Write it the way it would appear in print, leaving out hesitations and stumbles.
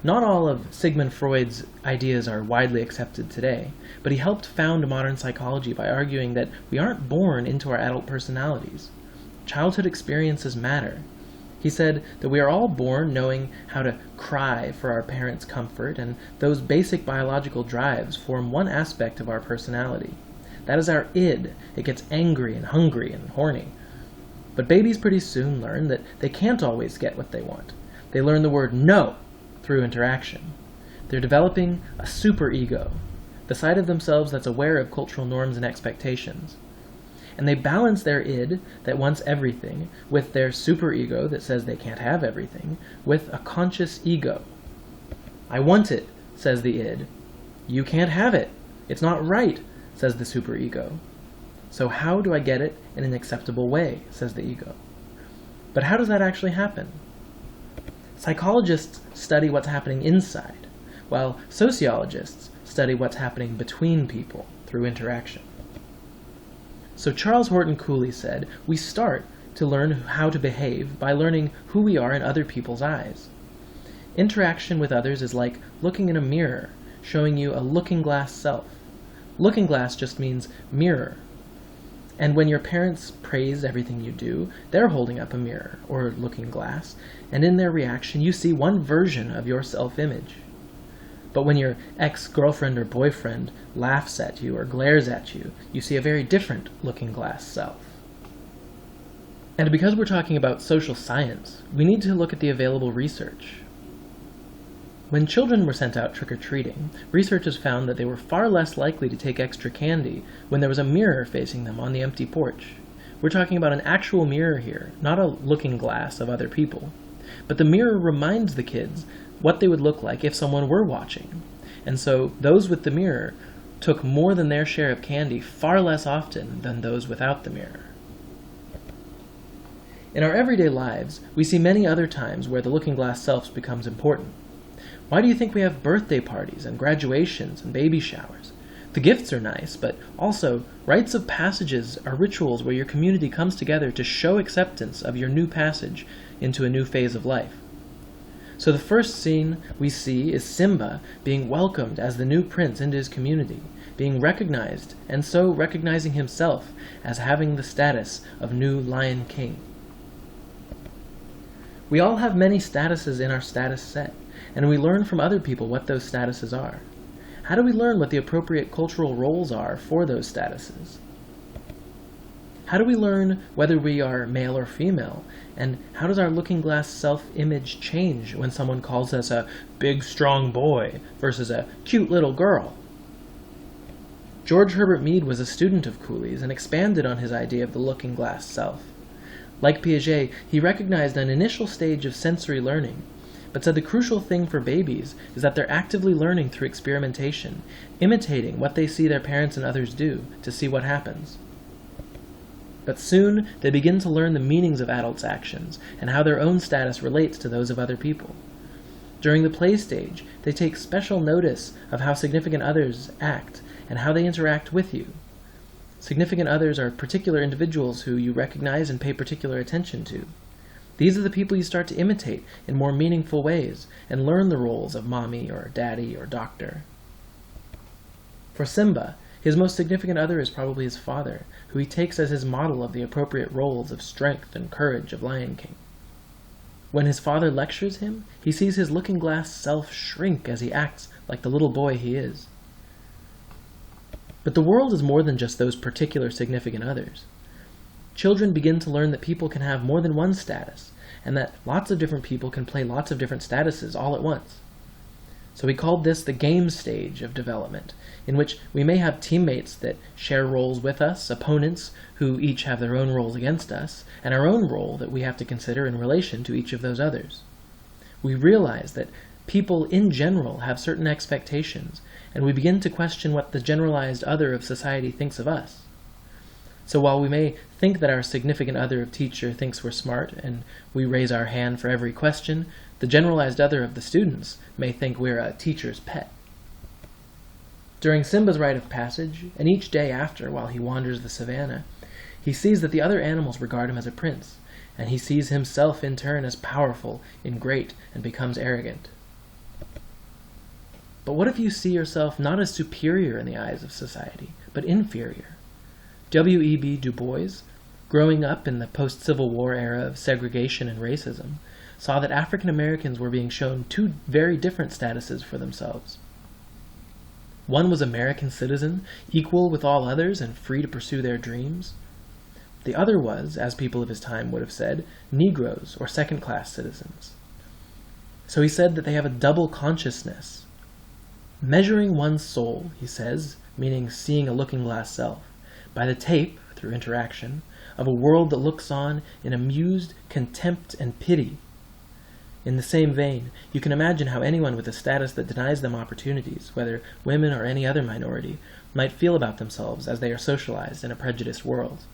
Not all of Sigmund Freud's ideas are widely accepted today, but he helped found modern psychology by arguing that we aren't born into our adult personalities. Childhood experiences matter. He said that we are all born knowing how to cry for our parents' comfort, and those basic biological drives form one aspect of our personality. That is our id. It gets angry and hungry and horny. But babies pretty soon learn that they can't always get what they want. They learn the word no through interaction. They're developing a superego, the side of themselves that's aware of cultural norms and expectations. And they balance their id that wants everything with their superego that says they can't have everything with a conscious ego. I want it, says the id. You can't have it. It's not right, says the superego. So how do I get it in an acceptable way, says the ego. But how does that actually happen? Psychologists study what's happening inside, while sociologists study what's happening between people through interaction. So Charles Horton Cooley said, we start to learn how to behave by learning who we are in other people's eyes. Interaction with others is like looking in a mirror, showing you a looking glass self. Looking glass just means mirror. And when your parents praise everything you do, they're holding up a mirror, or looking glass, and in their reaction you see one version of your self-image. But when your ex-girlfriend or boyfriend laughs at you or glares at you, you see a very different looking glass self. And because we're talking about social science, we need to look at the available research. When children were sent out trick-or-treating, researchers found that they were far less likely to take extra candy when there was a mirror facing them on the empty porch. We're talking about an actual mirror here, not a looking glass of other people. But the mirror reminds the kids what they would look like if someone were watching. And so those with the mirror took more than their share of candy far less often than those without the mirror. In our everyday lives, we see many other times where the looking glass self becomes important. Why do you think we have birthday parties and graduations and baby showers? The gifts are nice, but also rites of passages are rituals where your community comes together to show acceptance of your new passage into a new phase of life. So the first scene we see is Simba being welcomed as the new prince into his community, being recognized, and so recognizing himself as having the status of new Lion King. We all have many statuses in our status set, and we learn from other people what those statuses are. How do we learn what the appropriate cultural roles are for those statuses? How do we learn whether we are male or female? And how does our looking glass self-image change when someone calls us a big, strong boy versus a cute little girl? George Herbert Mead was a student of Cooley's and expanded on his idea of the looking glass self. Like Piaget, he recognized an initial stage of sensory learning, but said the crucial thing for babies is that they're actively learning through experimentation, imitating what they see their parents and others do to see what happens. But soon they begin to learn the meanings of adults' actions and how their own status relates to those of other people. During the play stage, they take special notice of how significant others act and how they interact with you. Significant others are particular individuals who you recognize and pay particular attention to. These are the people you start to imitate in more meaningful ways and learn the roles of mommy or daddy or doctor. For Simba, his most significant other is probably his father, who he takes as his model of the appropriate roles of strength and courage of Lion King. When his father lectures him, he sees his looking glass self shrink as he acts like the little boy he is. But the world is more than just those particular significant others. Children begin to learn that people can have more than one status, and that lots of different people can play lots of different statuses all at once. So we called this the game stage of development, in which we may have teammates that share roles with us, opponents who each have their own roles against us, and our own role that we have to consider in relation to each of those others. We realize that people in general have certain expectations, and we begin to question what the generalized other of society thinks of us. So while we may think that our significant other of teacher thinks we're smart, and we raise our hand for every question, the generalized other of the students may think we're a teacher's pet. During Simba's rite of passage, and each day after while he wanders the savannah, he sees that the other animals regard him as a prince, and he sees himself in turn as powerful and great and becomes arrogant. But what if you see yourself not as superior in the eyes of society, but inferior? W.E.B. Du Bois, growing up in the post-Civil War era of segregation and racism, saw that African Americans were being shown two very different statuses for themselves. One was American citizen, equal with all others and free to pursue their dreams. The other was, as people of his time would have said, Negroes or second-class citizens. So he said that they have a double consciousness. Measuring one's soul, he says, meaning seeing a looking-glass self, by the tape, through interaction, of a world that looks on in amused contempt and pity. In the same vein, you can imagine how anyone with a status that denies them opportunities, whether women or any other minority, might feel about themselves as they are socialized in a prejudiced world.